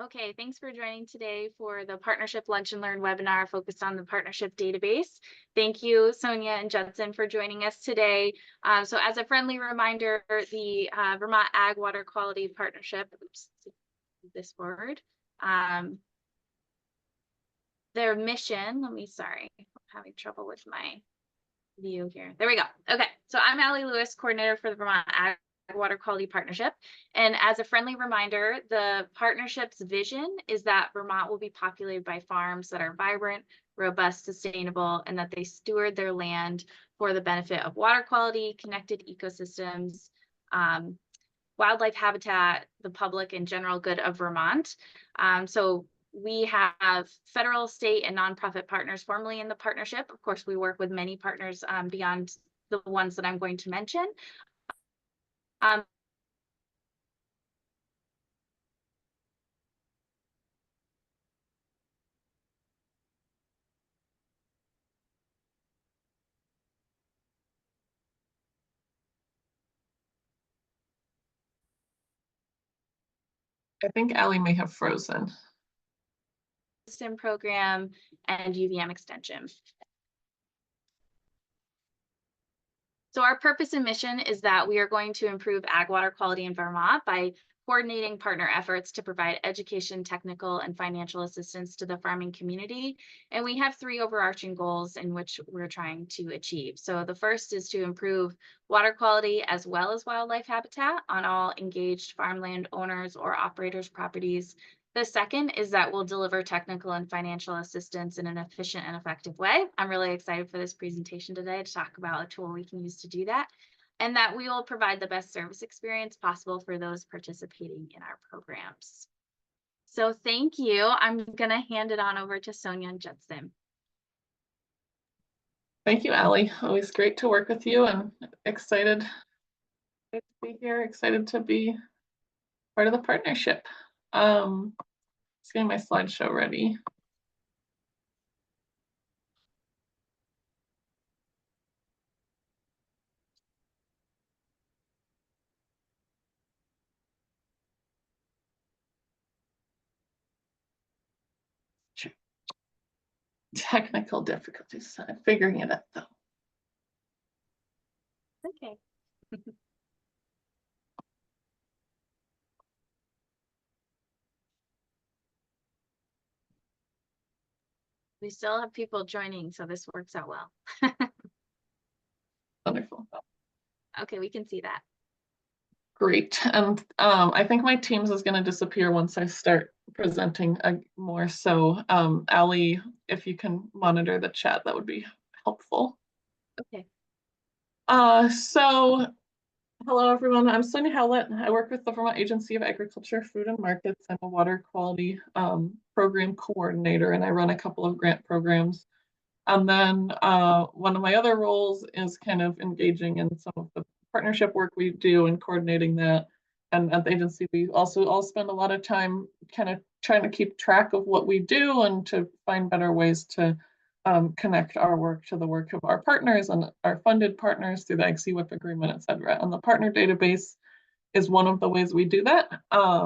Okay, thanks for joining today for the Partnership Lunch and Learn webinar focused on the partnership database. Thank you, Sonia and Judson, for joining us today. So as a friendly reminder, the Vermont Ag Water Quality Partnership, oops, this forward, their mission, sorry, I'm having trouble with my view here. There we go. Okay, so I'm Allie Lewis, coordinator for the Vermont Ag Water Quality Partnership. And as a friendly reminder, the partnership's vision is that Vermont will be populated by farms that are vibrant, robust, sustainable, and that they steward their land for the benefit of water quality, connected ecosystems, wildlife habitat, the public, and general good of Vermont. So we have federal, state, and nonprofit partners formally in the partnership. Of course, we work with many partners beyond the ones that I'm going to mention. I think Allie may have frozen. STEM program and UVM extension. So our purpose and mission is that we are going to improve ag water quality in Vermont by coordinating partner efforts to provide education, technical, and financial assistance to the farming community. And we have three overarching goals in which we're trying to achieve. So the first is to improve water quality as well as wildlife habitat on all engaged farmland owners or operators' properties. The second is that we'll deliver technical and financial assistance in an efficient and effective way. I'm really excited for this presentation today to talk about a tool we can use to do that, and that we will provide the best service experience possible for those participating in our programs. So thank you. I'm going to hand it on over to Sonia and Judson. Thank you, Allie. Always great to work with you and excited to be here, excited to be part of the partnership. Just getting my slideshow ready. Technical difficulties. I'm figuring it out though. Okay. We still have people joining, so this works out well. Wonderful. Okay, we can see that. Great. And I think my Teams is going to disappear once I start presenting more. So Allie, if you can monitor the chat, that would be helpful. Okay. So hello, everyone. I'm Sonia Howlett. I work with the Vermont Agency of Agriculture, Food and Markets. I'm a water quality program coordinator, and I run a couple of grant programs. And then one of my other roles is kind of engaging in some of the partnership work we do and coordinating that. And at the agency, we also all spend a lot of time kind of trying to keep track of what we do and to find better ways to connect our work to the work of our partners and our funded partners through the Ag-CWIP agreement, et cetera. And the partner database is one of the ways we do that.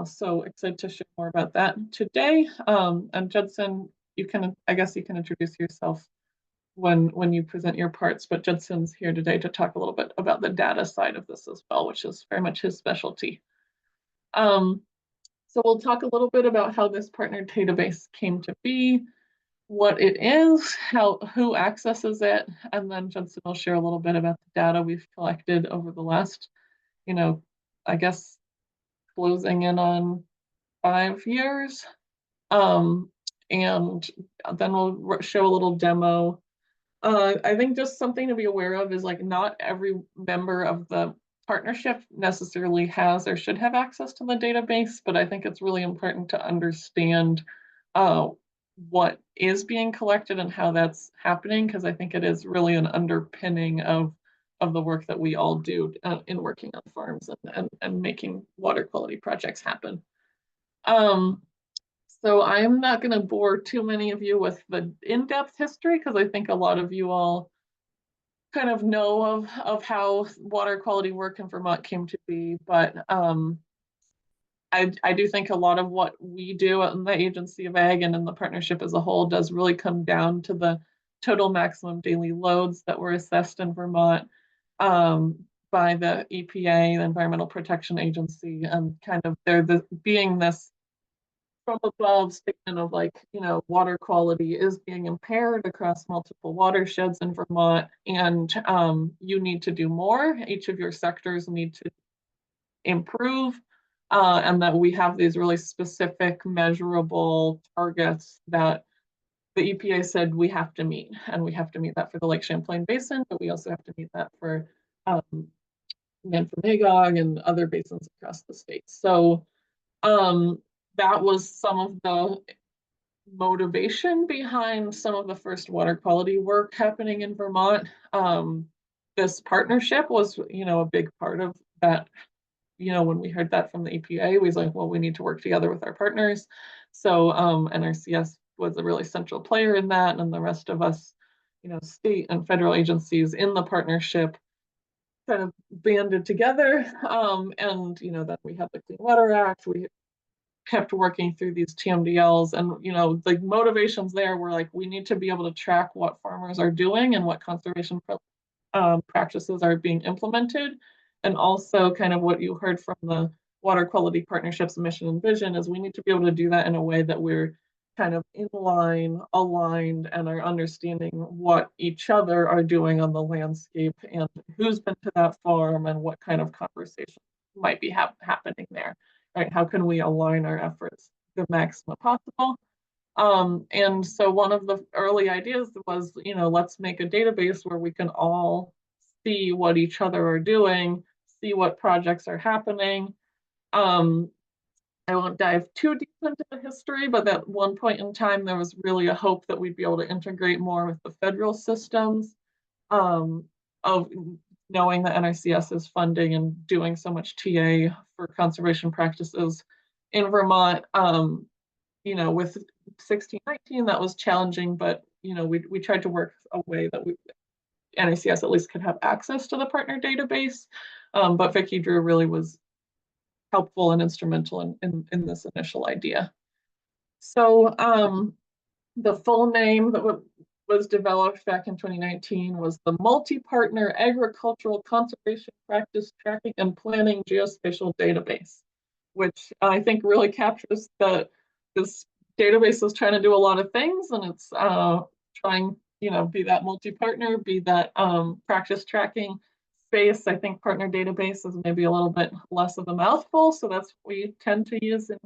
So excited to share more about that today. And Judson, I guess you can introduce yourself when you present your parts, but Judson's here today to talk a little bit about the data side of this as well, which is very much his specialty. So we'll talk a little bit about how this partner database came to be, what it is, who accesses it, and then Judson will share a little bit about the data we've collected over the last, I guess closing in on 5 years. And then we'll show a little demo. I think just something to be aware of is like not every member of the partnership necessarily has or should have access to the database, but I think it's really important to understand what is being collected and how that's happening, because I think it is really an underpinning of the work that we all do in working on farms and making water quality projects happen. So I'm not going to bore too many of you with the in-depth history, because I think a lot of you all kind of know of how water quality work in Vermont came to be. But I do think a lot of what we do in the Agency of Ag and in the partnership as a whole does really come down to the total maximum daily loads that were assessed in Vermont by the EPA, the Environmental Protection Agency, and kind of being this from above statement of like, water quality is being impaired across multiple watersheds in Vermont, and you need to do more. Each of your sectors need to improve, and that we have these really specific, measurable targets that the EPA said we have to meet, and we have to meet that for the Lake Champlain Basin, but we also have to meet that for Magog and other basins across the state. So that was some of the motivation behind some of the first water quality work happening in Vermont. This partnership was, a big part of that. When we heard that from the EPA, we was like, well, we need to work together with our partners. So NRCS was a really central player in that, and the rest of us, state and federal agencies in the partnership kind of banded together. And then we had the Clean Water Act. We kept working through these TMDLs, and the motivations there were like, we need to be able to track what farmers are doing and what conservation practices are being implemented. And also kind of what you heard from the water quality partnerships mission and vision is we need to be able to do that in a way that we're kind of in line, aligned, and are understanding what each other are doing on the landscape and who's been to that farm and what kind of conversation might be happening there, right? How can we align our efforts the maximum possible? And so one of the early ideas was, let's make a database where we can all see what each other are doing, see what projects are happening. I won't dive too deep into the history, but at one point in time, there was really a hope that we'd be able to integrate more with the federal systems, of knowing that NRCS is funding and doing so much TA for conservation practices in Vermont. With 1619, that was challenging, but we tried to work a way that NRCS at least could have access to the partner database. But Vicki Drew really was helpful and instrumental in this initial idea. So the full name that was developed back in 2019 was the Multi-Partner Agricultural Conservation Practice Tracking and Planning Geospatial Database, which I think really captures this database is trying to do a lot of things, and it's trying, be that multi-partner, be that practice tracking space. I think partner database is maybe a little bit less of a mouthful, so that's what we tend to use in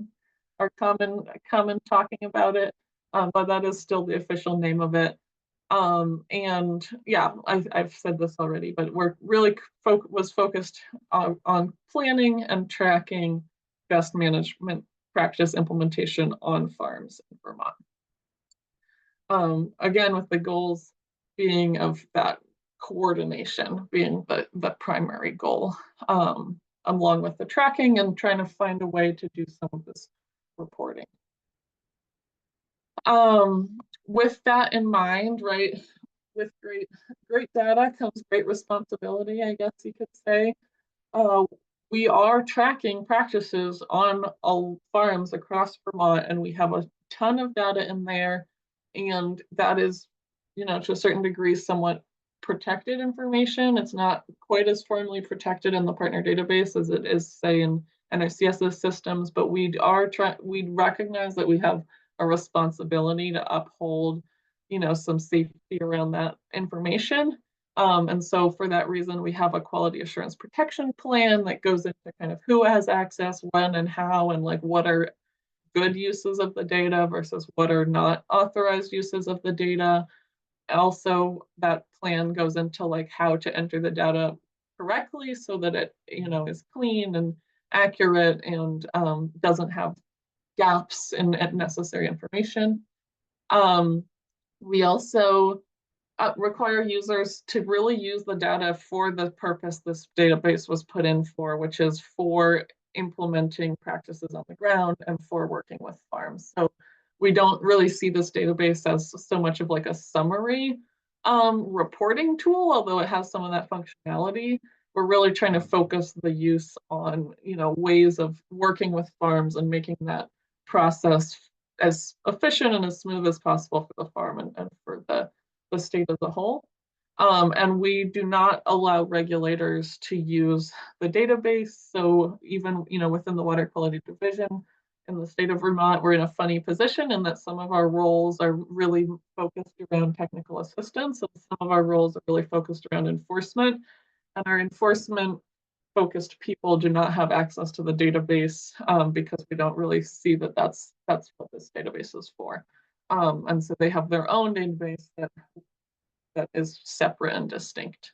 our common talking about it, but that is still the official name of it. And yeah, I've said this already, but we're really was focused on planning and tracking best management practice implementation on farms in Vermont. Again, with the goals being of that coordination being the primary goal, along with the tracking and trying to find a way to do some of this reporting. With that in mind, right, with great data comes great responsibility, I guess you could say. We are tracking practices on farms across Vermont, and we have a ton of data in there, and that is, to a certain degree, somewhat protected information. It's not quite as formally protected in the partner database as it is, say, in NRCS's systems, but we recognize that we have a responsibility to uphold, some safety around that information. And so for that reason, we have a quality assurance protection plan that goes into kind of who has access, when and how, and like what are good uses of the data versus what are not authorized uses of the data. Also, that plan goes into like how to enter the data correctly so that it, is clean and accurate and doesn't have gaps in necessary information. We also require users to really use the data for the purpose this database was put in for, which is for implementing practices on the ground and for working with farms. So we don't really see this database as so much of like a summary reporting tool, although it has some of that functionality. we're really trying to focus the use on, ways of working with farms and making that process as efficient and as smooth as possible for the farm and for the state as a whole. And we do not allow regulators to use the database. So even, within the water quality division in the state of Vermont, we're in a funny position in that some of our roles are really focused around technical assistance, and some of our roles are really focused around enforcement. And our enforcement focused people do not have access to the database because we don't really see that that's what this database is for. And so they have their own database that is separate and distinct.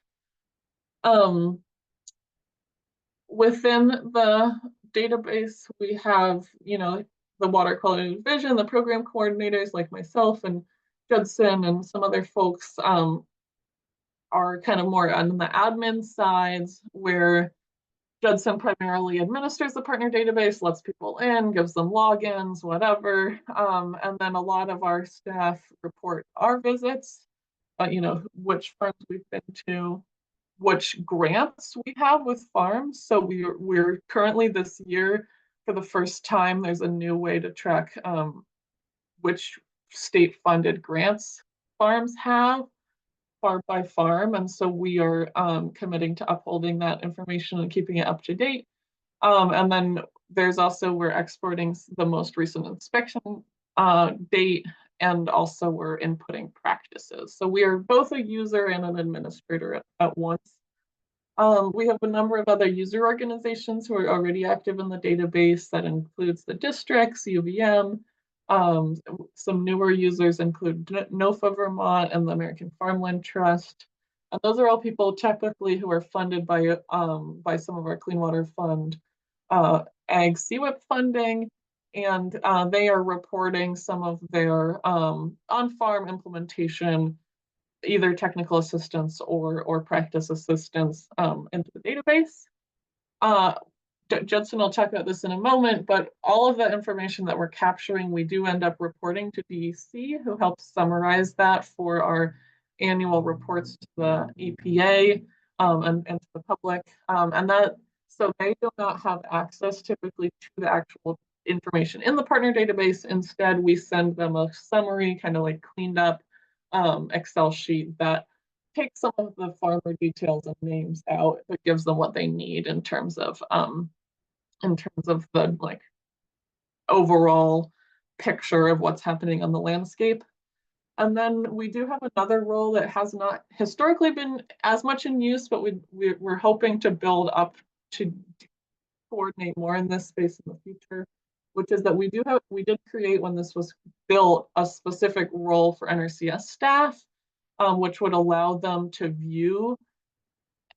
Within the database, we have, the water quality division, the program coordinators like myself and Judson and some other folks are kind of more on the admin sides, where Judson primarily administers the partner database, lets people in, gives them logins, whatever. And then a lot of our staff report our visits, which farms we've been to, which grants we have with farms. So we're currently this year, for the first time, there's a new way to track which state funded grants farms have farm by farm. And so we are committing to upholding that information and keeping it up to date. And then there's also, we're exporting the most recent inspection date, and also we're inputting practices. So we are both a user and an administrator at once. We have a number of other user organizations who are already active in the database. That includes the districts, UVM. Some newer users include NOFA Vermont and the American Farmland Trust. And those are all people typically who are funded by some of our Clean Water Fund Ag CWIP funding. And they are reporting some of their on-farm implementation, either technical assistance or practice assistance into the database. Judson will talk about this in a moment, but all of the information that we're capturing, we do end up reporting to DEC, who helps summarize that for our annual reports to the EPA and to the public. So they do not have access typically to the actual information in the partner database. Instead, we send them a summary, kind of like cleaned up Excel sheet that takes some of the farmer details and names out, but gives them what they need in terms of the like overall picture of what's happening on the landscape. And then we do have another role that has not historically been as much in use, but we're hoping to build up to coordinate more in this space in the future, which is that we did create, when this was built, a specific role for NRCS staff, which would allow them to view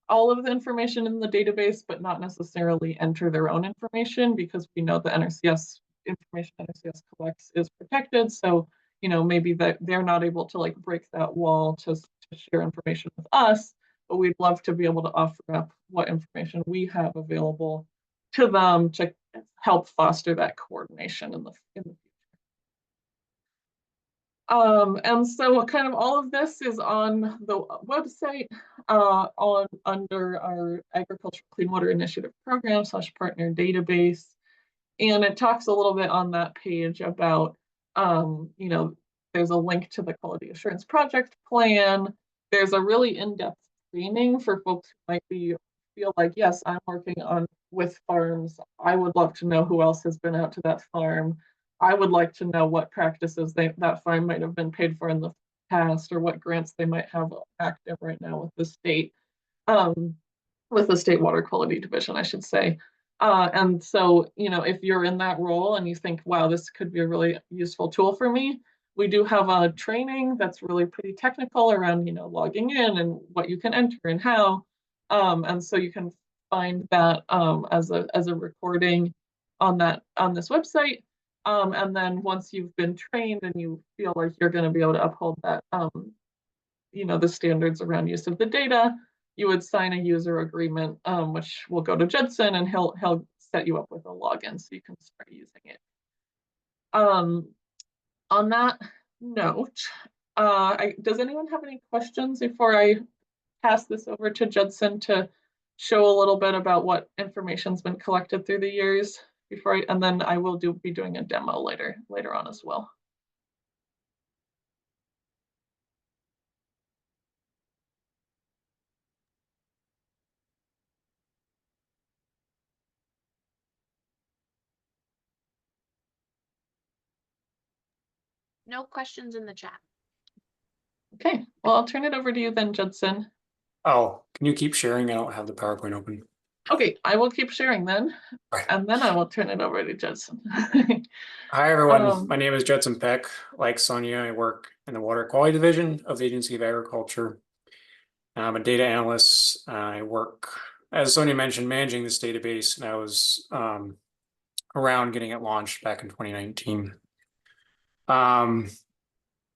all of the information in the database, but not necessarily enter their own information, because we know the NRCS information NRCS collects is protected. So, maybe that they're not able to like break that wall to share information with us, but we'd love to be able to offer up what information we have available to them to help foster that coordination in the future. And so kind of all of this is on the website under our Agricultural Clean Water Initiative program /partner database. And it talks a little bit on that page about, there's a link to the quality assurance project plan. There's a really in-depth training for folks who might feel like, yes, I'm working with farms. I would love to know who else has been out to that farm. I would like to know what practices that farm might have been paid for in the past, or what grants they might have active right now with the state water quality division, I should say. And so, if you're in that role and you think, wow, this could be a really useful tool for me, we do have a training that's really pretty technical around, logging in and what you can enter and how. And so you can find that as a recording on this website. And then once you've been trained and you feel like you're going to be able to uphold that, the standards around use of the data, you would sign a user agreement, which will go to Judson, and he'll set you up with a login so you can start using it. On that note, does anyone have any questions before I pass this over to Judson to show a little bit about what information's been collected through the years and then I will be doing a demo later on as well. No questions in the chat. Okay, well, I'll turn it over to you then, Judson. Oh, can you keep sharing? I don't have the PowerPoint open. Okay, I will keep sharing then, Right. and then I will turn it over to Judson. Hi, everyone. My name is Judson Peck. Like Sonia, I work in the Water Quality Division of the Agency of Agriculture. I'm a data analyst. I work, as Sonia mentioned, managing this database, and I was around getting it launched back in 2019.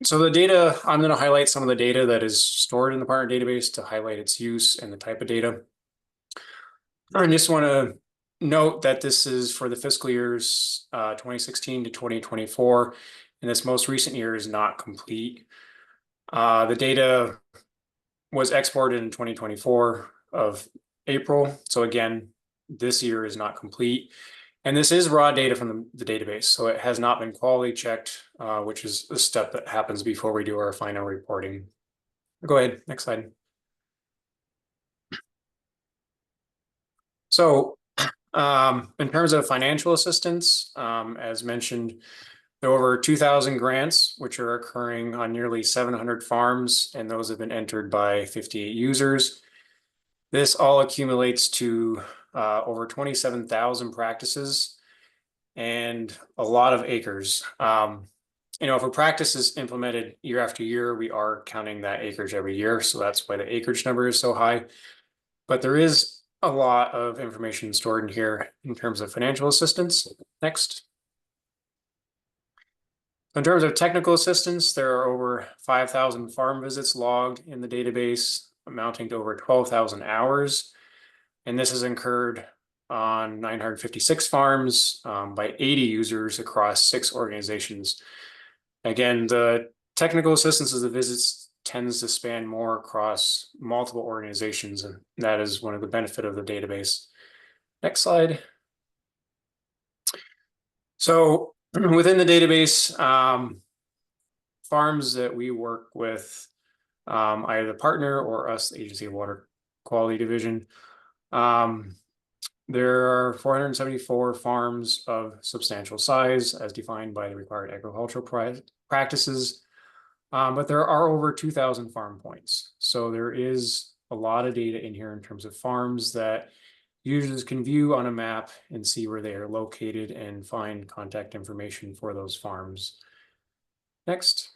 So the data, I'm going to highlight some of the data that is stored in the partner database to highlight its use and the type of data. I just want to note that this is for the fiscal years 2016 to 2024, and this most recent year is not complete. The data was exported in 2024 of April. So again, this year is not complete. And this is raw data from the database. So it has not been quality checked, which is a step that happens before we do our final reporting. Go ahead, next slide. So in terms of financial assistance, as mentioned, there are over 2,000 grants, which are occurring on nearly 700 farms, and those have been entered by 58 users. This all accumulates to over 27,000 practices and a lot of acres. If a practice is implemented year after year, we are counting that acreage every year. So that's why the acreage number is so high. But there is a lot of information stored in here in terms of financial assistance. Next. In terms of technical assistance, there are over 5,000 farm visits logged in the database, amounting to over 12,000 hours. And this is incurred on 956 farms by 80 users across 6 organizations. Again, the technical assistance of the visits tends to span more across multiple organizations, and that is one of the benefits of the database. Next slide. So within the database, farms that we work with, either the partner or us, the Agency of Water Quality Division, there are 474 farms of substantial size as defined by the required agricultural practices, but there are over 2,000 farm points. So there is a lot of data in here in terms of farms that users can view on a map and see where they are located and find contact information for those farms. Next.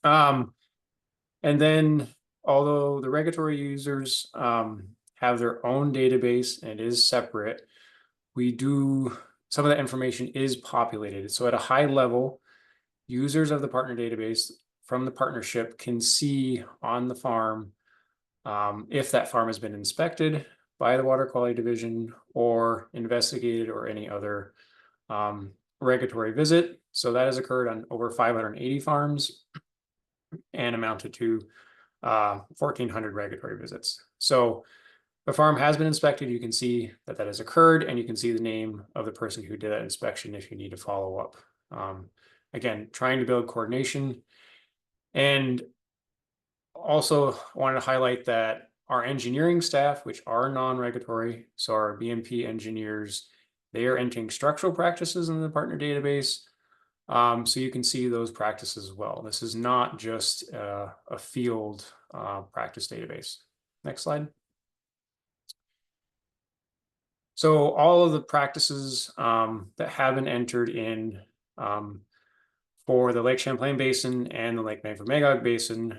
And then, although the regulatory users have their own database and it is separate, some of that information is populated. So at a high level, users of the partner database from the partnership can see on the farm if that farm has been inspected by the Water Quality Division or investigated or any other regulatory visit. So that has occurred on over 580 farms and amounted to 1,400 regulatory visits. So the farm has been inspected. You can see that that has occurred, and you can see the name of the person who did that inspection if you need to follow up. Again, trying to build coordination. And also wanted to highlight that our engineering staff, which are non-regulatory, so our BMP engineers, they are entering structural practices in the partner database. So you can see those practices as well. This is not just a field practice database. Next slide. So all of the practices that have been entered in for the Lake Champlain Basin and the Lake Magog Basin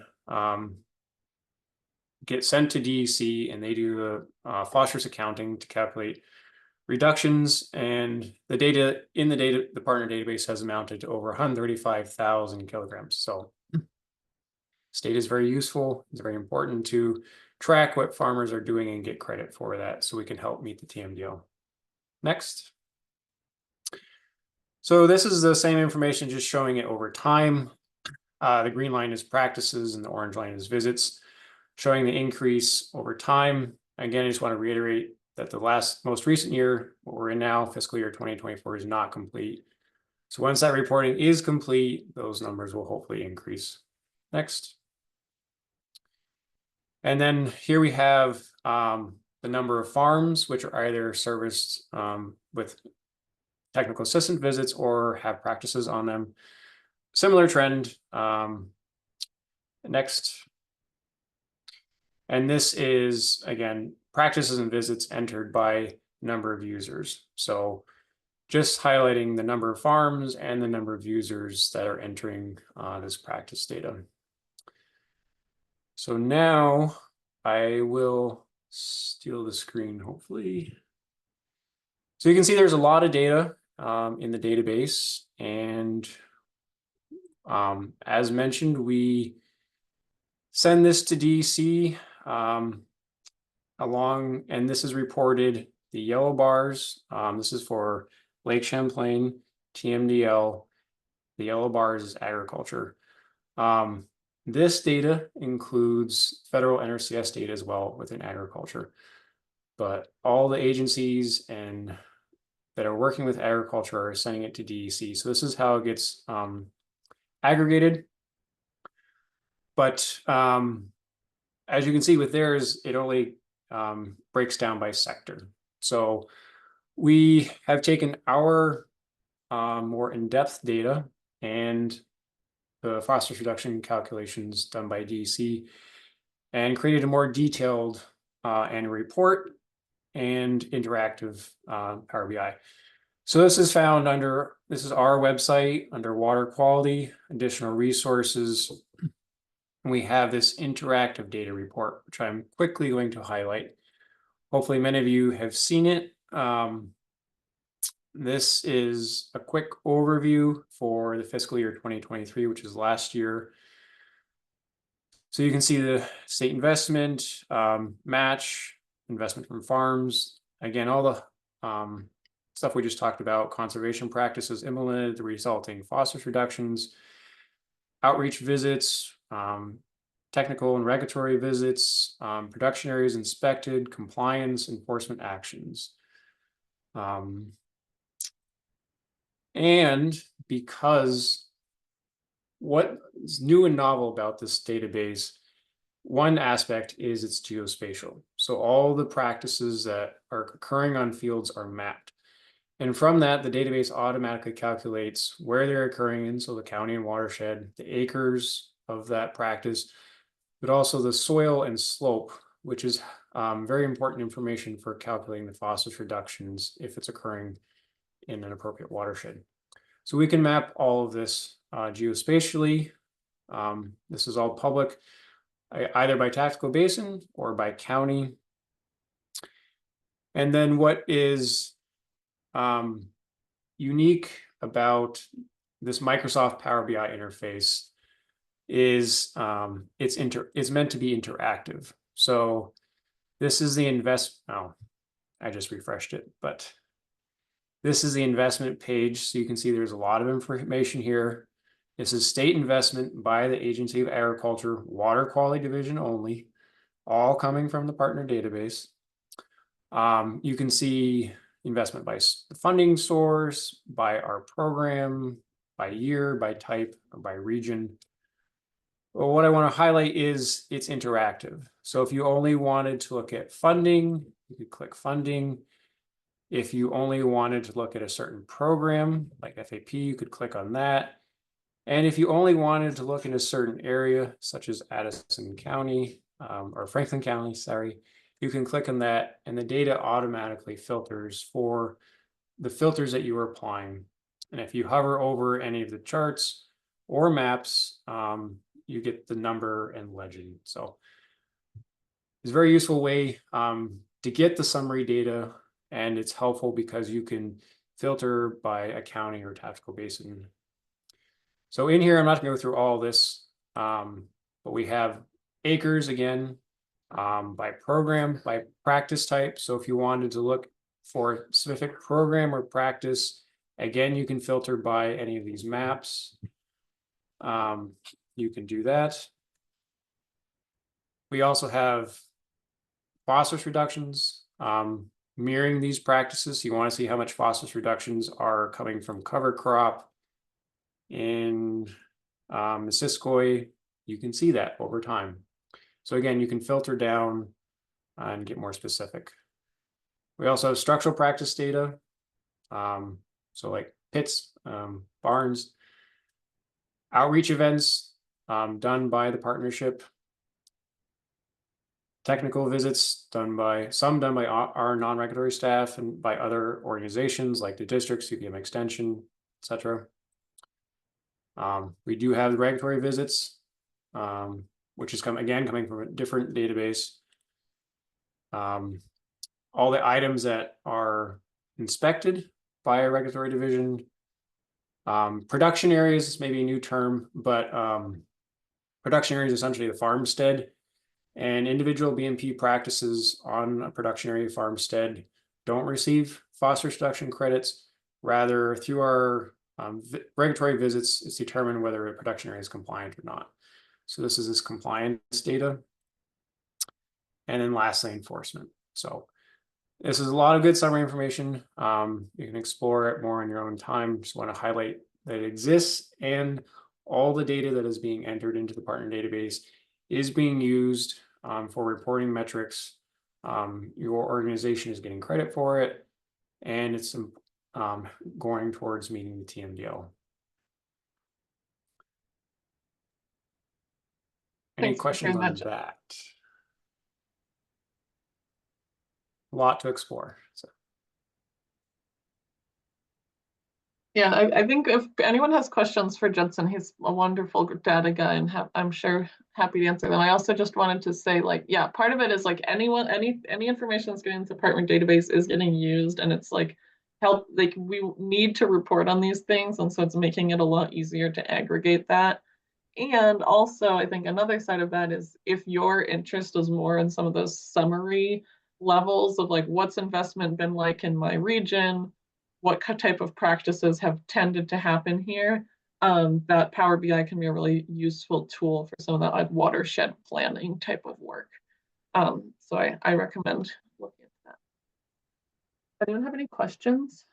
get sent to DEC, and they do the phosphorus accounting to calculate reductions, and the data in the partner database has amounted to over 135,000 kilograms. So this data is very useful. It's very important to track what farmers are doing and get credit for that so we can help meet the TMDL. Next. So this is the same information, just showing it over time. The green line is practices and the orange line is visits, showing the increase over time. Again, I just want to reiterate that the most recent year, what we're in now, fiscal year 2024, is not complete. So once that reporting is complete, those numbers will hopefully increase. Next. And then here we have the number of farms, which are either serviced with technical assistant visits or have practices on them. Similar trend. Next. And this is, again, practices and visits entered by number of users. So just highlighting the number of farms and the number of users that are entering this practice data. So now I will steal the screen, hopefully. So you can see there's a lot of data in the database. And as mentioned, we send this to DC and this is reported, the yellow bars. This is for Lake Champlain, TMDL. The yellow bars is agriculture. This data includes federal NRCS data as well within agriculture. But all the agencies that are working with agriculture are sending it to DEC. So this is how it gets aggregated. But as you can see with theirs, it only breaks down by sector. So we have taken our more in-depth data and the phosphorus reduction calculations done by DEC and created a more detailed annual report and interactive Power BI. So this is found under, this is our website under water quality, additional resources. We have this interactive data report, which I'm quickly going to highlight. Hopefully many of you have seen it. This is a quick overview for the fiscal year 2023, which is last year. So you can see the state investment, match, investment from farms. Again, all the stuff we just talked about, conservation practices implemented, the resulting phosphorus reductions, outreach visits, technical and regulatory visits, production areas inspected, compliance, enforcement actions. And because what's new and novel about this database, one aspect is it's geospatial. So all the practices that are occurring on fields are mapped. And from that, the database automatically calculates where they're occurring in, so the county and watershed, the acres of that practice, but also the soil and slope, which is very important information for calculating the phosphorus reductions if it's occurring in an appropriate watershed. So we can map all of this geospatially. This is all public, either by tactical basin or by county. And then what is unique about this Microsoft Power BI interface is it's meant to be interactive. So this is the I just refreshed it, but this is the investment page. So you can see there's a lot of information here. This is state investment by the Agency of Agriculture, Water Quality Division only, all coming from the partner database. You can see investment by the funding source, by our program, by year, by type, or by region. Well, what I want to highlight is it's interactive. So if you only wanted to look at funding, you could click funding. If you only wanted to look at a certain program like FAP, you could click on that. And if you only wanted to look in a certain area, such as Addison County or Franklin County, sorry, you can click on that and the data automatically filters for the filters that you are applying. And if you hover over any of the charts or maps, you get the number and legend. So it's a very useful way to get the summary data, and it's helpful because you can filter by a county or tactical basin. So in here, I'm not going to go through all this, but we have acres again, by program, by practice type. So if you wanted to look for a specific program or practice, again, you can filter by any of these maps. You can do that. We also have phosphorus reductions, mirroring these practices. You want to see how much phosphorus reductions are coming from cover crop. In Missisquoi, you can see that over time. So again, you can filter down and get more specific. We also have structural practice data. So like pits, barns, outreach events done by the partnership, technical visits done by our non-regulatory staff and by other organizations like the district, CPM Extension, etc. We do have regulatory visits, which is coming from a different database. All the items that are inspected by a regulatory division. Production areas may be a new term, but production area is essentially the farmstead, and individual BMP practices on a production area farmstead don't receive phosphorus reduction credits. Rather, through our regulatory visits, it's determined whether a production area is compliant or not. So this is compliance data. And then lastly, enforcement. So this is a lot of good summary information. You can explore it more in your own time. Just want to highlight that it exists, and all the data that is being entered into the partner database is being used for reporting metrics. Your organization is getting credit for it, and it's going towards meeting the TMDL. Any Thanks for questions sharing on that. that? A lot to explore. So. Yeah, I think if anyone has questions for Judson, he's a wonderful data guy, and I'm sure happy to answer them. I also just wanted to say, like, yeah, part of it is like any information that's getting into the partner database is getting used, and it's like we need to report on these things, and so it's making it a lot easier to aggregate that. And also, I think another side of that is if your interest is more in some of those summary levels of like what's investment been like in my region, what type of practices have tended to happen here, that Power BI can be a really useful tool for some of that like watershed planning type of work. So I recommend looking at that. Anyone have any questions?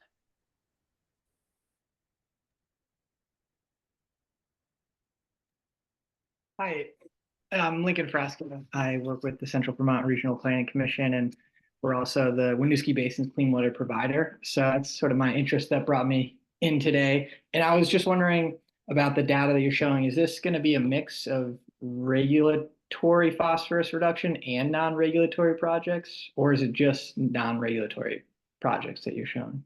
Hi, I'm Lincoln Frasca. I work with the Central Vermont Regional Planning Commission, and we're also the Winooski Basin's clean water provider. So that's sort of my interest that brought me in today. And I was just wondering about the data that you're showing. Is this going to be a mix of regulatory phosphorus reduction and non-regulatory projects, or is it just non-regulatory projects that you're showing?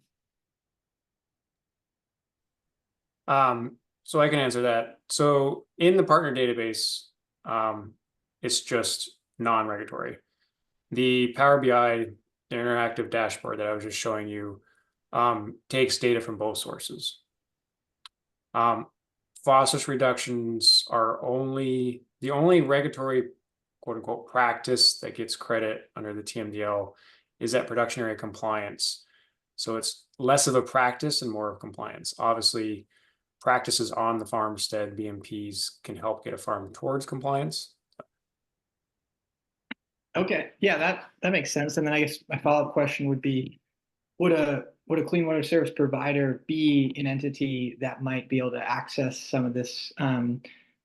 So I can answer that. So in the partner database, it's just non-regulatory. The Power BI, the interactive dashboard that I was just showing you, takes data from both sources. Phosphorus reductions are the only regulatory quote unquote practice that gets credit under the TMDL is that production area compliance. So it's less of a practice and more of compliance. Obviously, practices on the farmstead, BMPs, can help get a farm towards compliance. Okay, yeah, that makes sense. And then I guess my follow-up question would be, would a clean water service provider be an entity that might be able to access some of this,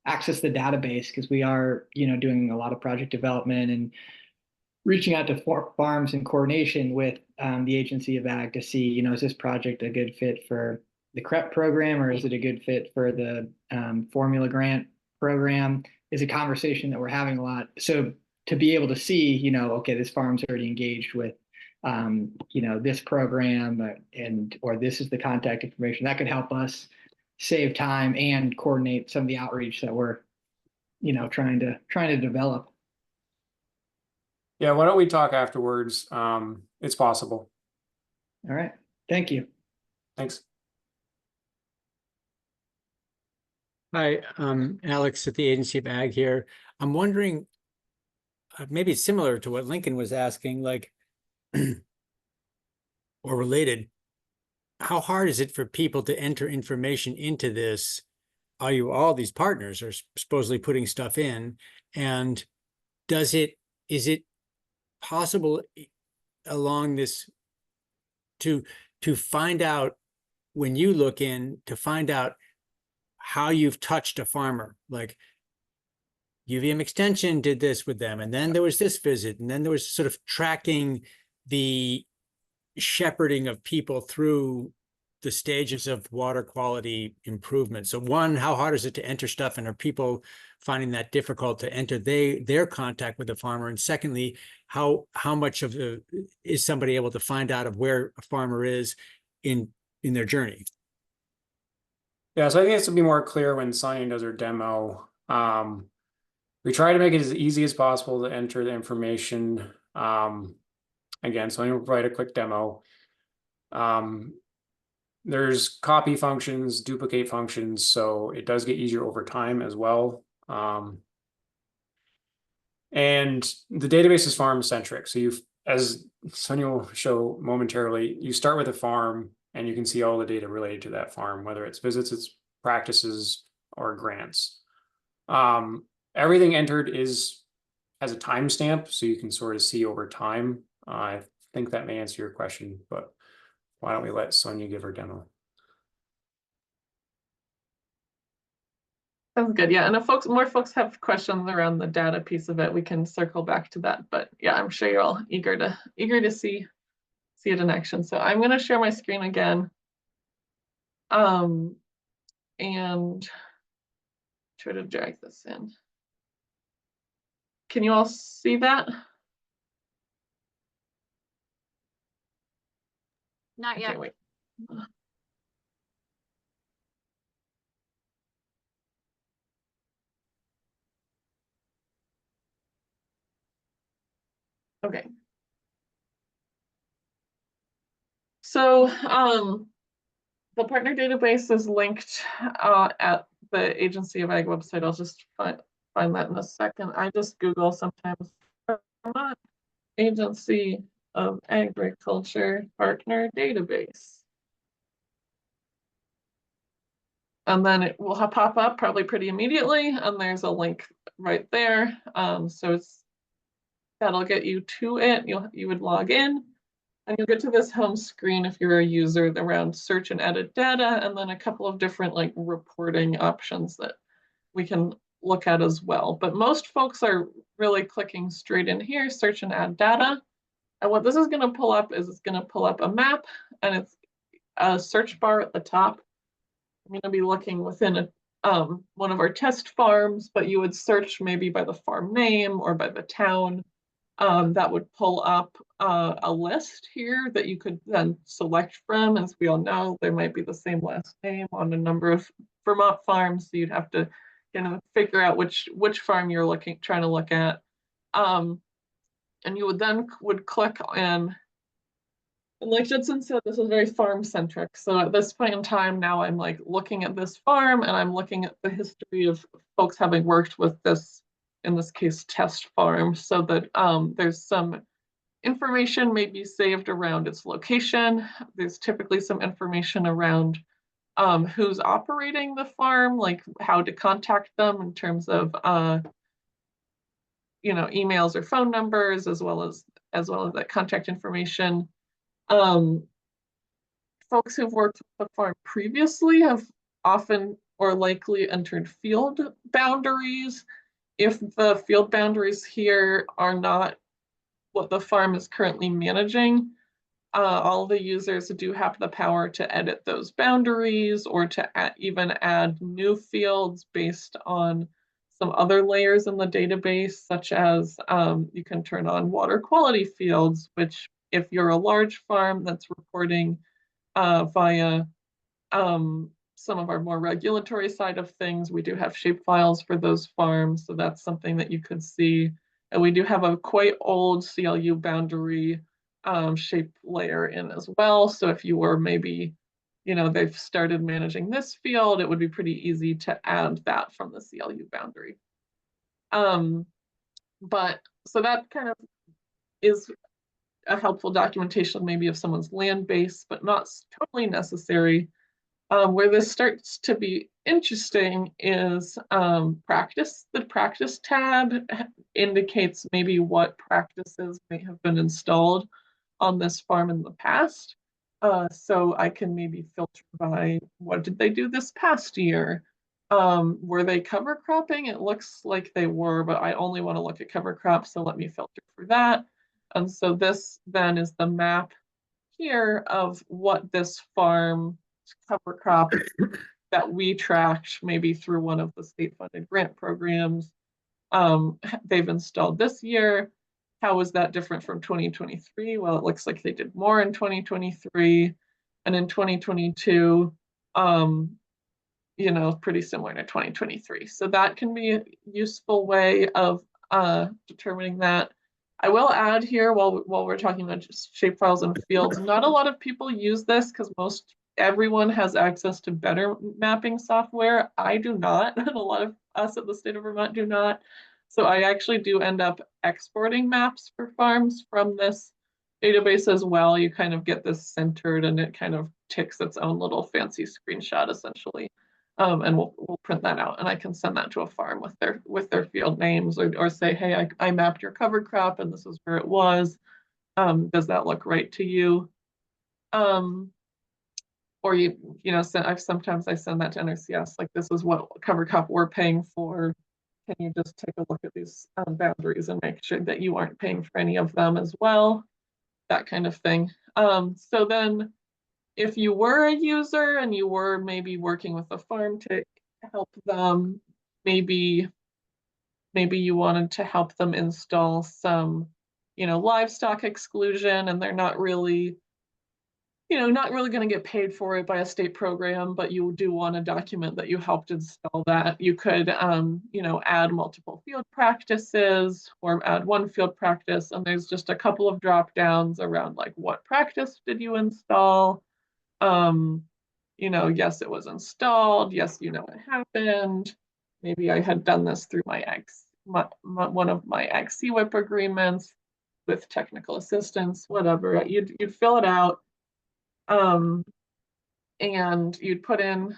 access the database? Because we are, doing a lot of project development and reaching out to farms in coordination with the Agency of Ag to see, is this project a good fit for the CREP program, or is it a good fit for the formula grant program? Is a conversation that we're having a lot. So to be able to see, okay, this farm's already engaged with, this program, or this is the contact information, that could help us save time and coordinate some of the outreach that we're, trying to develop. Yeah, why don't we talk afterwards? It's possible. All right, thank you. Thanks. Hi, Alex at the Agency of Ag here. I'm wondering, maybe similar to what Lincoln was asking, like, or related, how hard is it for people to enter information into this? All these partners are supposedly putting stuff in, and is it possible along this to find out, when you look in, to find out how you've touched a farmer? Like UVM Extension did this with them, and then there was this visit, and then there was sort of tracking the shepherding of people through the stages of water quality improvement. So one, how hard is it to enter stuff, and are people finding that difficult to enter their contact with the farmer? And secondly, how much of is somebody able to find out of where a farmer is in their journey? Yeah, so I think this will be more clear when Sonia does her demo. We try to make it as easy as possible to enter the information. Again, Sonia will provide a quick demo. There's copy functions, duplicate functions, so it does get easier over time as well. And the database is farm centric. So as Sonia will show momentarily, you start with a farm and you can see all the data related to that farm, whether it's visits, its practices, or grants. Everything entered has a timestamp, so you can sort of see over time. I think that may answer your question, but why don't we let Sonia give her demo? Sounds good. Yeah, and if more folks have questions around the data piece of it, we can circle back to that. But yeah, I'm sure you're all eager to see it in action. So I'm going to share my screen again, and try to drag this in. Can you all see that? Not yet. Okay, wait. Okay. So the partner database is linked at the Agency of Ag website. I'll just find that in a second. I just Google sometimes Vermont Agency of Agriculture partner database. And then it will pop up probably pretty immediately, and there's a link right there. So that'll get you to it. You would log in, and you'll get to this home screen if you're a user around search and edit data, and then a couple of different like reporting options that we can look at as well. But most folks are really clicking straight in here, search and add data. And what this is going to pull up is it's going to pull up a map, and it's a search bar at the top. I'm going to be looking within one of our test farms, but you would search maybe by the farm name or by the town. That would pull up a list here that you could then select from. As we all know, there might be the same last name on a number of Vermont farms, so you'd have to figure out which farm you're trying to look at. And you would then click on. And like Judson said, this is very farm centric. So at this point in time, now I'm like looking at this farm, and I'm looking at the history of folks having worked with this, in this case, test farm, so that there's some information maybe saved around its location. There's typically some information around who's operating the farm, like how to contact them in terms of emails or phone numbers, as well as that contact information. Folks who've worked with the farm previously have often or likely entered field boundaries. If the field boundaries here are not what the farm is currently managing, all the users do have the power to edit those boundaries or to even add new fields based on some other layers in the database, such as you can turn on water quality fields, which if you're a large farm that's reporting via some of our more regulatory side of things, we do have shapefiles for those farms. So that's something that you could see. And we do have a quite old CLU boundary shape layer in as well. So if you were maybe, they've started managing this field, it would be pretty easy to add that from the CLU boundary. But so that kind of is a helpful documentation maybe of someone's land base, but not totally necessary. Where this starts to be interesting is practice. The practice tab indicates maybe what practices may have been installed on this farm in the past. So I can maybe filter by what did they do this past year? Were they cover cropping? It looks like they were, but I only want to look at cover crops, so let me filter for that. And so this then is the map here of what this farm cover crop that we tracked maybe through one of the state funded grant programs they've installed this year. How is that different from 2023? Well, it looks like they did more in 2023, and in 2022 pretty similar to 2023. So that can be a useful way of determining that. I will add here while we're talking about just shapefiles and fields, not a lot of people use this because everyone has access to better mapping software. I do not, and a lot of us at the state of Vermont do not. So I actually do end up exporting maps for farms from this database as well. You kind of get this centered and it kind of ticks its own little fancy screenshot essentially. And we'll print that out, and I can send that to a farm with their field names, or say, hey, I mapped your cover crop and this is where it was. Does that look right to you? Or sometimes I send that to NRCS, like this is what cover crop we're paying for. Can you just take a look at these boundaries and make sure that you aren't paying for any of them as well? That kind of thing. So then if you were a user and you were maybe working with a farm to help them, maybe you wanted to help them install some, livestock exclusion, and they're not really going to get paid for it by a state program, but you do want to document that you helped install that. You could, add multiple field practices or add one field practice, and there's just a couple of drop downs around like what practice did you install? Yes, it was installed. Yes, it happened. Maybe I had done this through one of my ag CWIP agreements with technical assistance, whatever. You'd fill it out, and you'd put in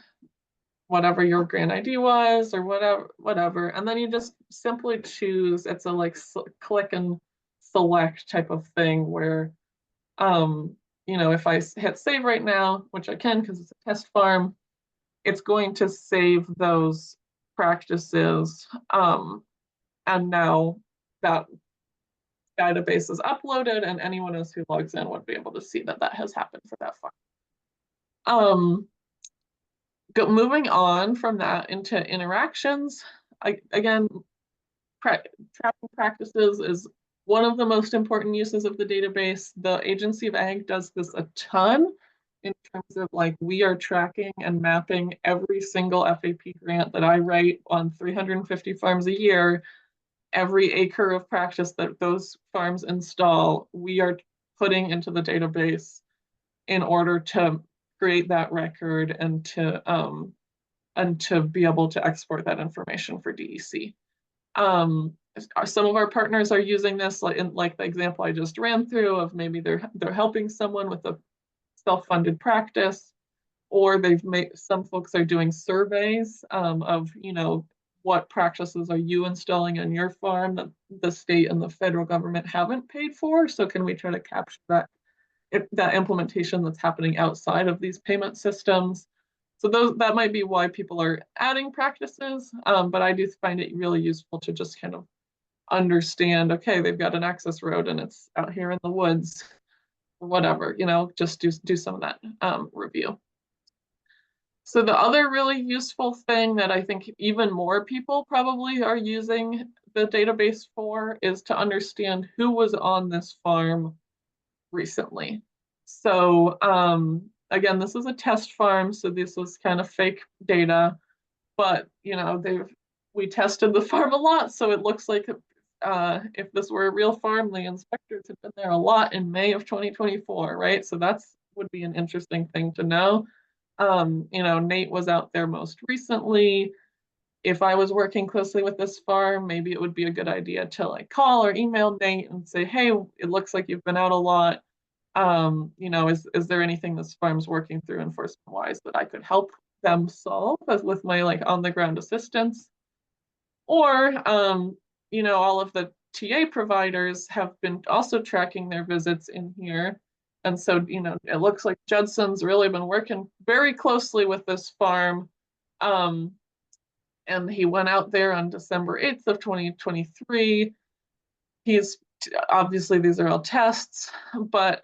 whatever your grant ID was or whatever, and then you just simply choose. It's a click and select type of thing where if I hit save right now, which I can because it's a test farm, it's going to save those practices. And now that database is uploaded, and anyone else who logs in would be able to see that has happened for that farm. Moving on from that into interactions, again, tracking practices is one of the most important uses of the database. The Agency of Ag does this a ton in terms of we are tracking and mapping every single FAP grant that I write on 350 farms a year. Every acre of practice that those farms install, we are putting into the database in order to create that record and to be able to export that information for DEC. Some of our partners are using this, like the example I just ran through of maybe they're helping someone with a self-funded practice, or some folks are doing surveys of what practices are you installing on your farm that the state and the federal government haven't paid for. So can we try to capture that implementation that's happening outside of these payment systems? So that might be why people are adding practices, but I do find it really useful to just kind of understand, okay, they've got an access road and it's out here in the woods, or whatever, just do some of that review. So the other really useful thing that I think even more people probably are using the database for is to understand who was on this farm recently. So again, this is a test farm, so this was kind of fake data, but we tested the farm a lot, so it looks like if this were a real farm, the inspectors had been there a lot in May of 2024, right? So that's would be an interesting thing to know. Nate was out there most recently. If I was working closely with this farm, maybe it would be a good idea to call or email Nate and say, hey, it looks like you've been out a lot. You know, is there anything this farm's working through enforcement wise that I could help them solve as with my like on the ground assistance? Or, you know, all of the TA providers have been also tracking their visits in here. And so, you know, it looks like Judson's really been working very closely with this farm. And he went out there on December 8th of 2023. He's obviously these are all tests, but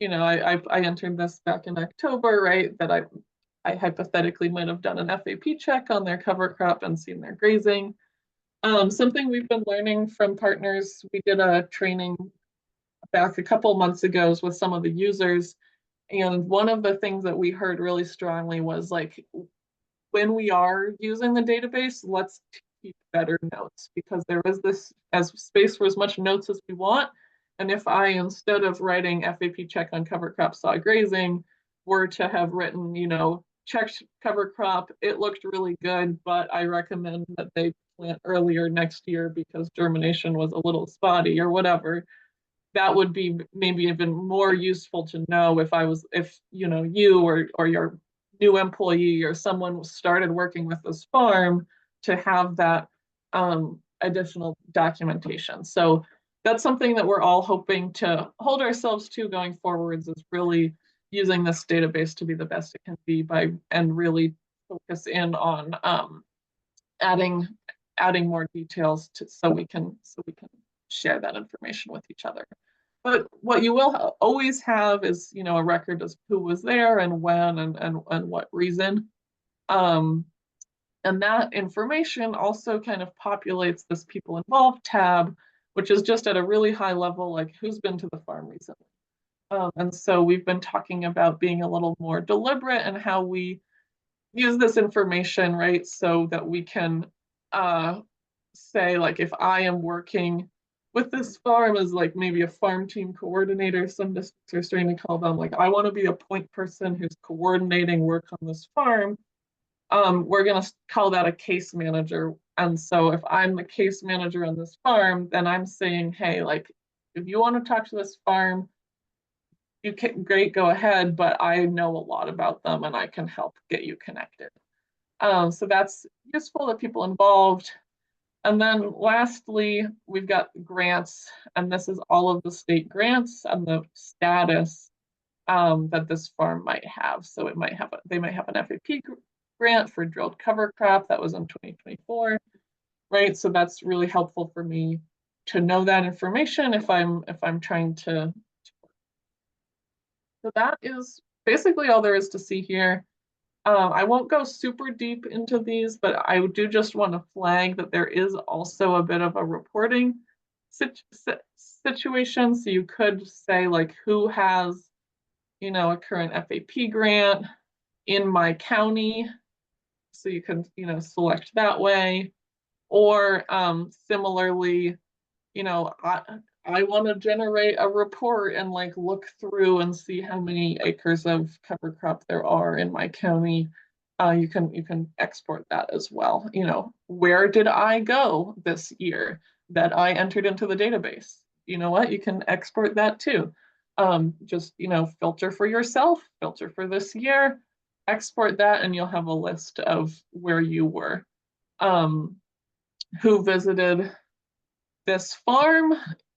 you know, I entered this back in October, right? That I hypothetically might have done an FAP check on their cover crop and seen their grazing. Something we've been learning from partners, we did a training back a couple months ago with some of the users. And one of the things that we heard really strongly was like, when we are using the database, let's keep better notes because there is this as space for as much notes as we want. And if I, instead of writing FAP check on cover crop saw grazing, were to have written, you know, checked cover crop, it looked really good, but I recommend that they plant earlier next year because germination was a little spotty or whatever. That would be maybe even more useful to know if you know, you or your new employee or someone started working with this farm to have that additional documentation. So that's something that we're all hoping to hold ourselves to going forwards, is really using this database to be the best it can be by and really focus in on adding more details to so we can share that information with each other. But what you will always have is, you know, a record of who was there and when and what reason. And that information also kind of populates this people involved tab, which is just at a really high level, like who's been to the farm recently. And so we've been talking about being a little more deliberate in how we use this information, right? So that we can say, like, if I am working with this farm as like maybe a farm team coordinator, some districts are starting to call them like, I want to be a point person who's coordinating work on this farm. We're going to call that a case manager. And so if I'm the case manager on this farm, then I'm saying, hey, like, if you want to talk to this farm, you can, great, go ahead, but I know a lot about them and I can help get you connected. So that's useful to people involved. And then lastly, we've got grants, and this is all of the state grants and the status that this farm might have. So it might have they might have an FAP grant for drilled cover crop that was in 2024, right? So that's really helpful for me to know that information if I'm trying to. So that is basically all there is to see here. I won't go super deep into these, but I do just want to flag that there is also a bit of a reporting situation. So you could say like, who has, you know, a current FAP grant in my county. So you can, you know, select that way. Or similarly, you know, I want to generate a report and like look through and see how many acres of cover crop there are in my county. You can export that as well. You know, where did I go this year that I entered into the database? You know what? You can export that too. Just, you know, filter for yourself, filter for this year, export that, and you'll have a list of where you were. Who visited this farm?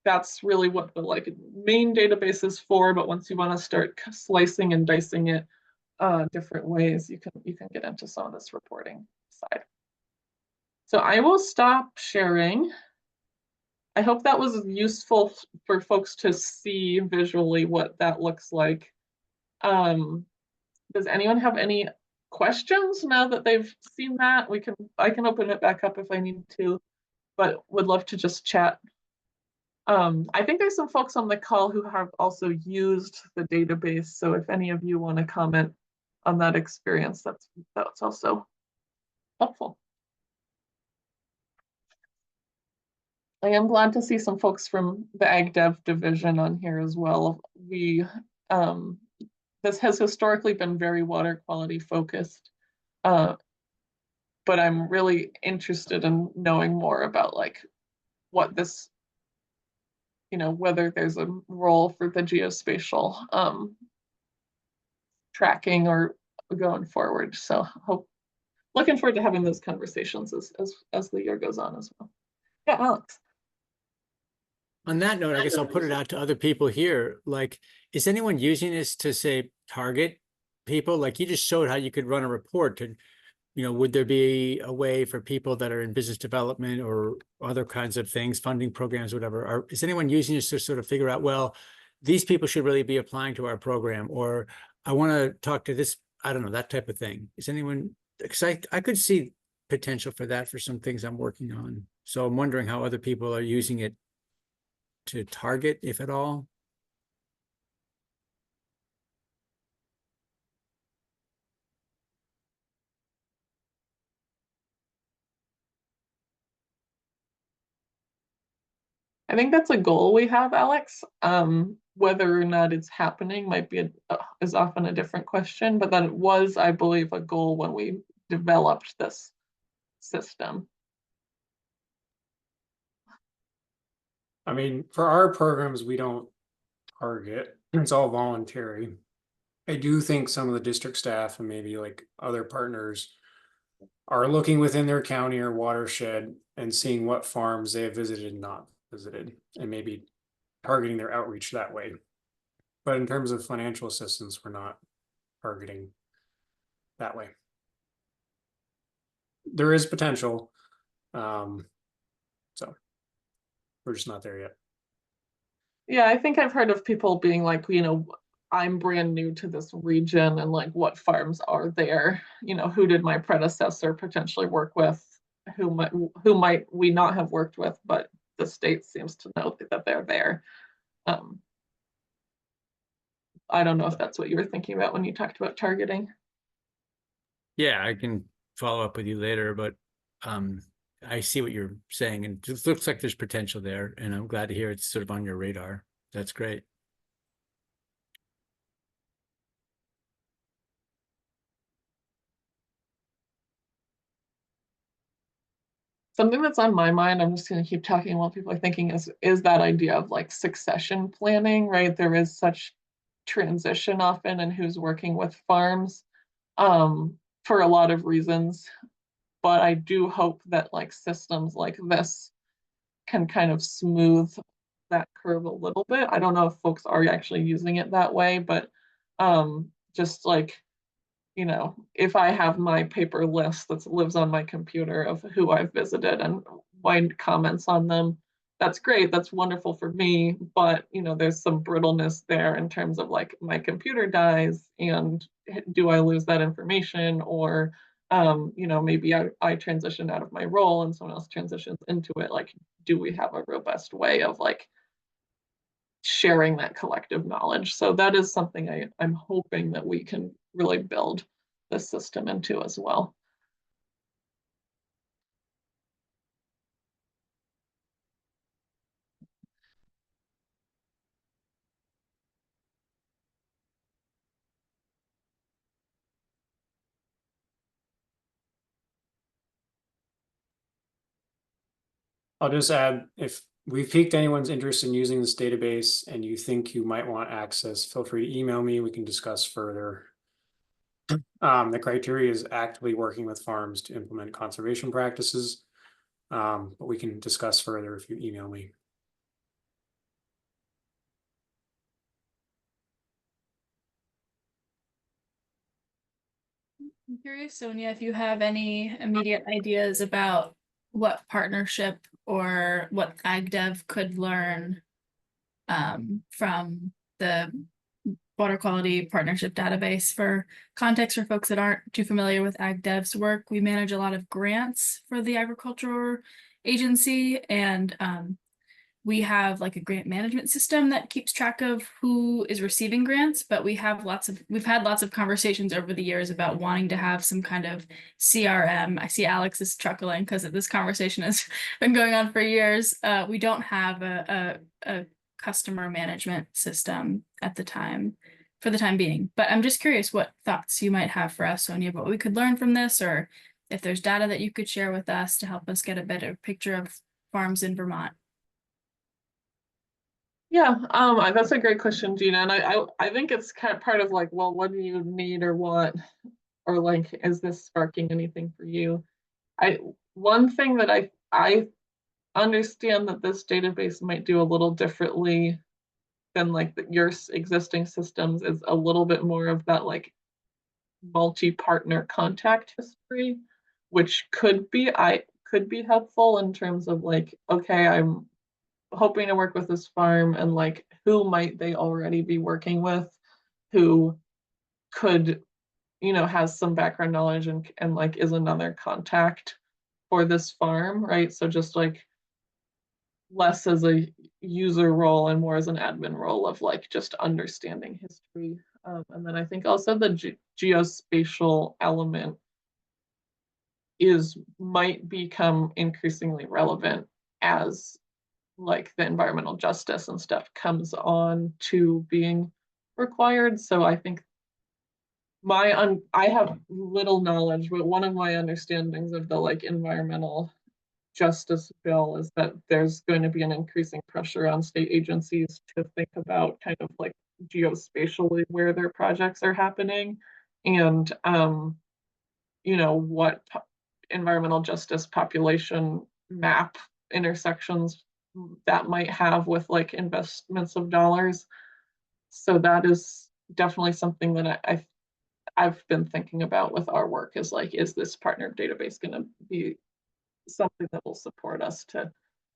That's really what the like main database is for. But once you want to start slicing and dicing it different ways, you can get into some of this reporting side. So I will stop sharing. I hope that was useful for folks to see visually what that looks like. Does anyone have any questions now that they've seen that? I can open it back up if I need to, but would love to just chat. I think there's some folks on the call who have also used the database. So if any of you want to comment on that experience, that's also helpful. I am glad to see some folks from the Ag Dev division on here as well. This has historically been very water quality focused, but I'm really interested in knowing more about like what this whether there's a role for the geospatial tracking or going forward. So looking forward to having those conversations as the year goes on as well. Yeah, Alex. On that note, I guess I'll put it out to other people here. Like, is anyone using this to say target people? Like you just showed how you could run a report to, would there be a way for people that are in business development or other kinds of things, funding programs, whatever? Is anyone using this to sort of figure out, well, these people should really be applying to our program, or I want to talk to this, I don't know, that type of thing. Is anyone, because I could see potential for that for some things I'm working on. So I'm wondering how other people are using it to target, if at all. I think that's a goal we have, Alex. Whether or not it's happening might be is often a different question, but that it was, I believe, a goal when we developed this system. I mean, for our programs, we don't target. It's all voluntary. I do think some of the district staff and maybe like other partners are looking within their county or watershed and seeing what farms they have visited and not visited, and maybe targeting their outreach that way. But in terms of financial assistance, we're not targeting that way. There is potential. So we're just not there yet. Yeah, I think I've heard of people being like, I'm brand new to this region and like what farms are there? Who did my predecessor potentially work with? Who might we not have worked with, but the state seems to know that they're there. I don't know if that's what you were thinking about when you talked about targeting. Yeah, I can follow up with you later, but I see what you're saying, and it looks like there's potential there, and I'm glad to hear it's sort of on your radar. That's great. Something that's on my mind, I'm just going to keep talking while people are thinking, is that idea of like succession planning, right? There is such transition often in who's working with farms for a lot of reasons. But I do hope that like systems like this can kind of smooth that curve a little bit. I don't know if folks are actually using it that way, but just like, if I have my paper list that lives on my computer of who I've visited and find comments on them, that's great. That's wonderful for me. But, there's some brittleness there in terms of like my computer dies and do I lose that information, or, maybe I transition out of my role and someone else transitions into it. Like, do we have a robust way of like sharing that collective knowledge? So that is something I'm hoping that we can really build the system into as well. I'll just add, if we've piqued anyone's interest in using this database and you think you might want access, feel free to email me. We can discuss further. The criteria is actively working with farms to implement conservation practices, but we can discuss further if you email me. I'm curious, Sonia, if you have any immediate ideas about what partnership or what AgDev could learn from the water quality partnership database. For context, for folks that aren't too familiar with AgDev's work, we manage a lot of grants for the agricultural agency, and we have like a grant management system that keeps track of who is receiving grants, but we've had lots of conversations over the years about wanting to have some kind of CRM. I see Alex is chuckling because this conversation has been going on for years. We don't have a customer management system for the time being, but I'm just curious what thoughts you might have for us, Sonia, about what we could learn from this, or if there's data that you could share with us to help us get a better picture of farms in Vermont. Yeah, that's a great question, Gina. And I think it's kind of part of like, well, what do you need or want? Or like, is this sparking anything for you? I One thing that I understand that this database might do a little differently than like your existing systems is a little bit more of that like multi-partner contact history, which could be helpful in terms of like, okay, I'm hoping to work with this farm and like who might they already be working with who could, has some background knowledge and like is another contact for this farm, right? So just like less as a user role and more as an admin role of like just understanding history. And then I think also the geospatial element might become increasingly relevant as like the environmental justice and stuff comes on to being required. So I think I have little knowledge, but one of my understandings of the like environmental justice bill is that there's going to be an increasing pressure on state agencies to think about kind of like geospatially where their projects are happening and what environmental justice population map intersections that might have with like investments of dollars. So that is definitely something that I've been thinking about with our work is like, is this partner database going to be something that will support us to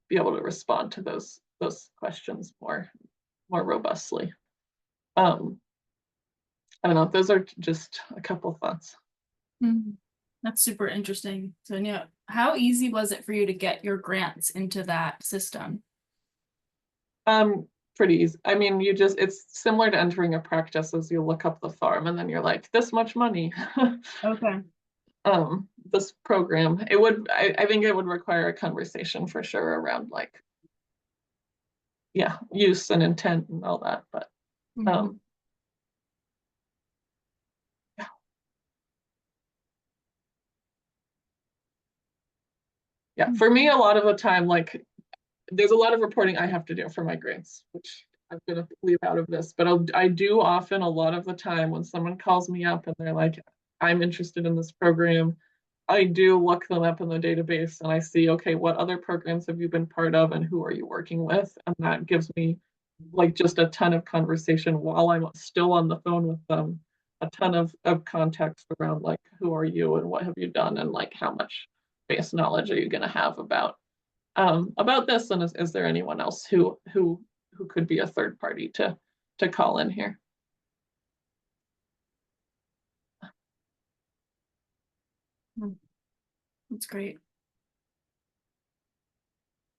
be able to respond to those questions more robustly. I don't know. Those are just a couple thoughts. That's super interesting. Sonia, how easy was it for you to get your grants into that system? Pretty easy. I mean, it's similar to entering a practice as you look up the farm and then you're like, this much money. Okay. This program, I think it would require a conversation for sure around like, yeah, use and intent and all that, but yeah, for me, a lot of the time, like there's a lot of reporting I have to do for my grants, which I'm gonna leave out of this, but I do often a lot of the time when someone calls me up and they're like, I'm interested in this program, I do look them up in the database and I see, okay, what other programs have you been part of and who are you working with? And that gives me like just a ton of conversation while I'm still on the phone with them, a ton of context around like, who are you and what have you done and like how much base knowledge are you going to have about this, and is there anyone else who could be a third party to call in here? That's great.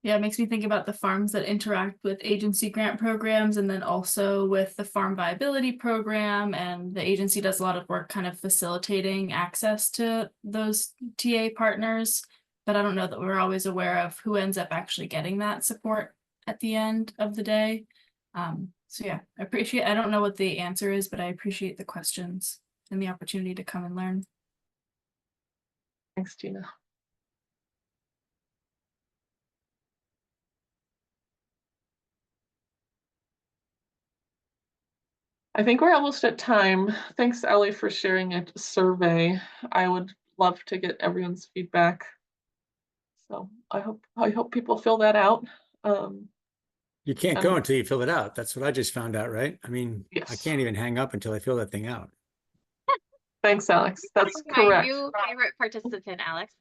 Yeah, it makes me think about the farms that interact with agency grant programs and then also with the farm viability program. And the agency does a lot of work kind of facilitating access to those TA partners. But I don't know that we're always aware of who ends up actually getting that support at the end of the day. So yeah, I don't know what the answer is, but I appreciate the questions and the opportunity to come and learn. Thanks, Gina. I think we're almost at time. Thanks, Ellie, for sharing a survey. I would love to get everyone's feedback. So I hope people fill that out. You can't go until you fill it out. That's what I just found out, right? I mean, yes. I can't even hang up until I fill that thing out. Thanks, Alex. That's correct. My new favorite participant, Alex.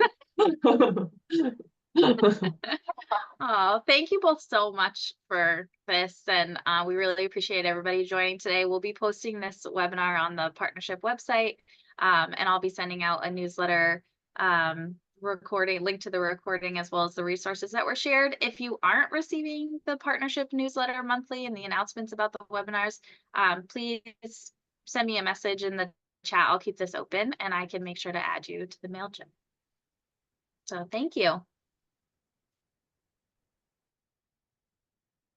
Oh, thank you both so much for this. And we really appreciate everybody joining today. We'll be posting this webinar on the partnership website, and I'll be sending out a newsletter link to the recording as well as the resources that were shared. If you aren't receiving the partnership newsletter monthly and the announcements about the webinars, please send me a message in the chat. I'll keep this open and I can make sure to add you to the MailChimp. So thank you.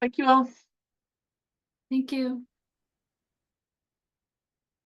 Thank you all. Thank you.